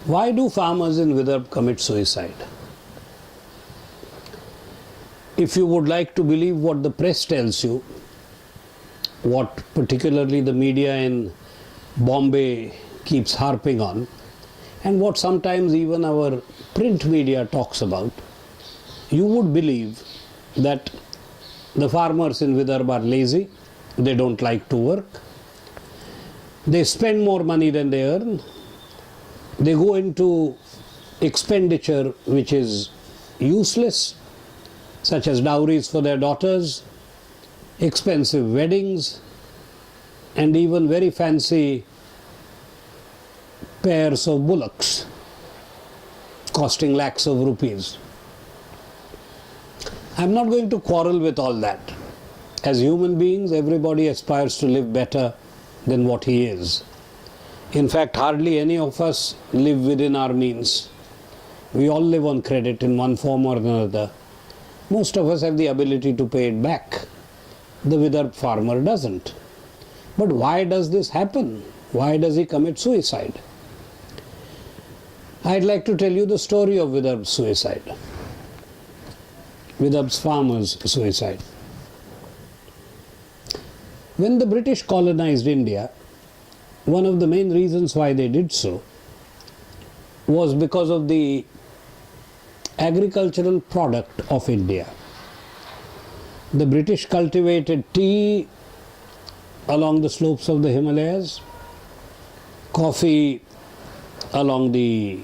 Why do farmers in Vidarbha commit suicide? If you would like to believe what the press tells you, what particularly the media in Bombay keeps harping on, and what sometimes even our print media talks about, you would believe that the farmers in Vidarbha are lazy, they don't like to work, they spend more money than they earn, they go into expenditure which is useless, such as dowries for their daughters, expensive weddings, and even very fancy pairs of bullocks costing lakhs of rupees. I'm not going to quarrel with all that. As human beings, everybody aspires to live better than what he is. In fact, hardly any of us live within our means. We all live on credit in one form or another. Most of us have the ability to pay it back. The Vidarbha farmer doesn't. But why does this happen? Why does he commit suicide? I'd like to tell you the story of Vidarbha's suicide. Vidarbha's farmers' suicide. When the British colonized India, one of the main reasons why they did so was because of the agricultural product of India. The British cultivated tea along the slopes of the Himalayas, coffee along the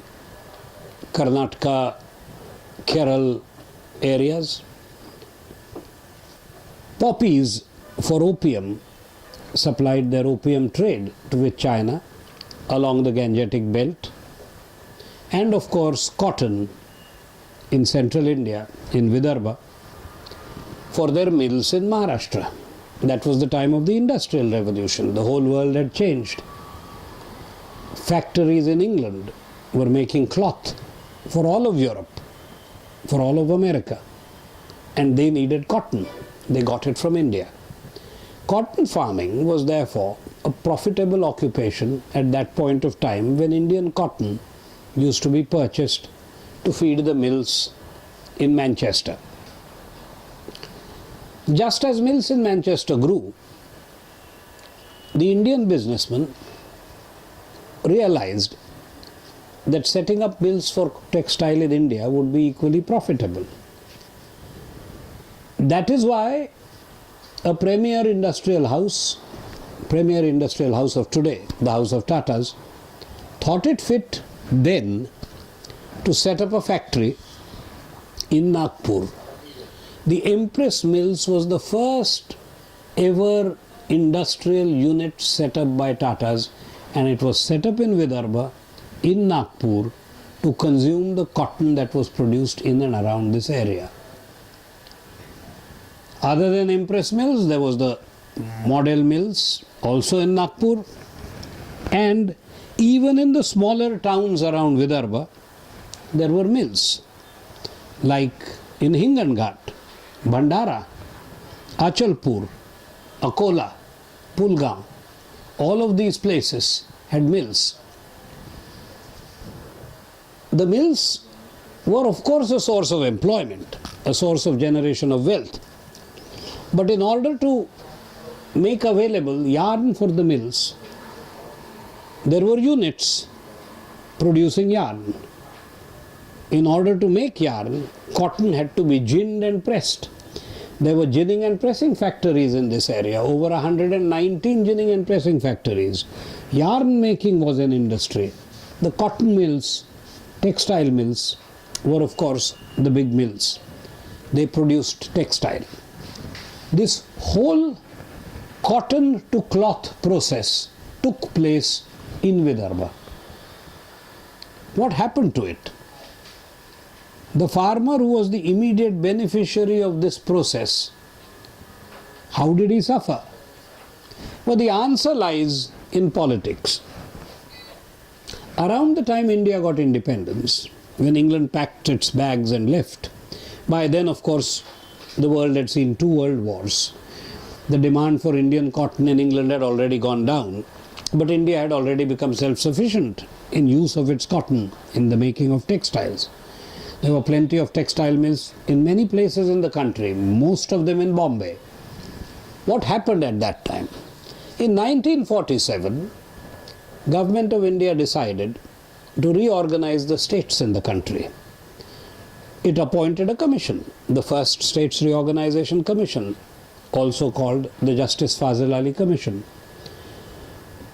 Karnataka, Kerala areas, poppies for opium, supplied their opium trade with China along the Gangetic belt, and of course cotton in central India, in Vidarbha, for their mills in Maharashtra. That was the time of the Industrial Revolution. The whole world had changed. Factories in England were making cloth for all of Europe, for all of America, and they needed cotton. They got it from India. Cotton farming was therefore a profitable occupation at that point of time when Indian cotton used to be purchased to feed the mills in Manchester. Just as mills in Manchester grew, the Indian businessmen realized that setting up mills for textile in India would be equally profitable. That is why a premier industrial house of today, the House of Tatas, thought it fit then to set up a factory in Nagpur. The Empress Mills was the first ever industrial unit set up by Tatas, and it was set up in Vidarbha, in Nagpur, to consume the cotton that was produced in and around this area. Other than Empress Mills, there was the Model Mills, also in Nagpur, and even in the smaller towns around Vidarbha, there were mills, like in Hinganghat, Bhandara, Achalpur, Akola, Pulgaon. All of these places had mills. The mills were of course a source of employment, a source of generation of wealth. But in order to make available yarn for the mills, there were units producing yarn. In order to make yarn, cotton had to be ginned and pressed. There were ginning and pressing factories in this area, over 119 ginning and pressing factories. Yarn making was an industry. The cotton mills, textile mills, were of course the big mills. They produced textile. This whole cotton to cloth process took place in Vidarbha. What happened to it? The farmer who was the immediate beneficiary of this process, how did he suffer? Well, the answer lies in politics. Around the time India got independence, when England packed its bags and left, by then, of course, the world had seen 2 world wars. The demand for Indian cotton in England had already gone down, but India had already become self-sufficient in use of its cotton in the making of textiles. There were plenty of textile mills in many places in the country, most of them in Bombay. What happened at that time? In 1947, Government of India decided to reorganize the states in the country. It appointed a commission, the first States Reorganization Commission, also called the Justice Fazil Ali Commission.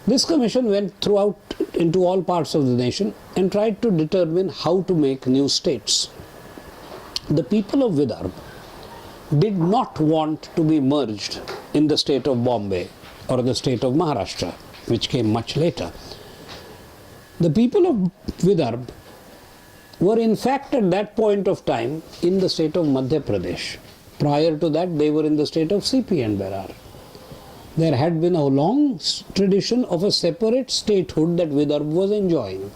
This commission went throughout into all parts of the nation and tried to determine how to make new states. The people of Vidarbha did not want to be merged in the state of Bombay or the state of Maharashtra, which came much later. The people of Vidarbha were in fact at that point of time in the state of Madhya Pradesh. Prior to that, they were in the state of CP and Berar. There had been a long tradition of a separate statehood that Vidarbha was enjoying.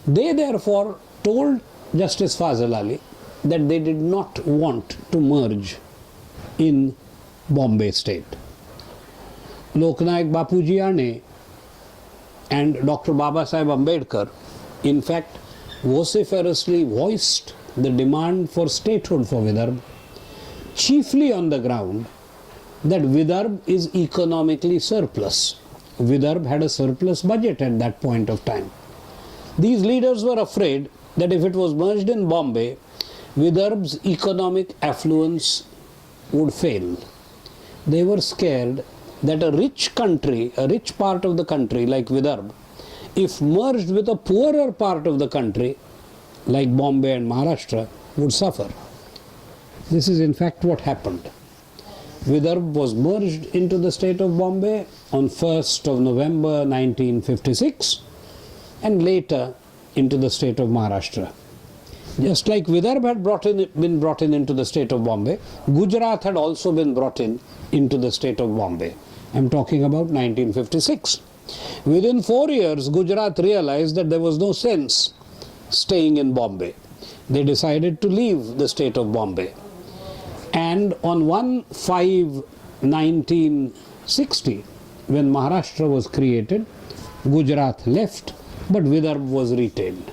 They therefore told Justice Fazil Ali that they did not want to merge in Bombay state. Loknayak Bapuji Ane and Dr. Baba Saheb Ambedkar, in fact, vociferously voiced the demand for statehood for Vidarbha, chiefly on the ground that Vidarbha is economically surplus. Vidarbha had a surplus budget at that point of time. These leaders were afraid that if it was merged in Bombay, Vidarbha's economic affluence would fail. They were scared that a rich country, a rich part of the country like Vidarbha, if merged with a poorer part of the country like Bombay and Maharashtra, would suffer. This is in fact what happened. Vidarbha was merged into the state of Bombay on 1st of November 1956 and later into the state of Maharashtra. Just like Vidarbha had been brought in into the state of Bombay, Gujarat had also been brought in into the state of Bombay. I am talking about 1956. Within 4 years, Gujarat realized that there was no sense staying in Bombay. They decided to leave the state of Bombay. And on 1/5/1960, when Maharashtra was created, Gujarat left, but Vidarbha was retained.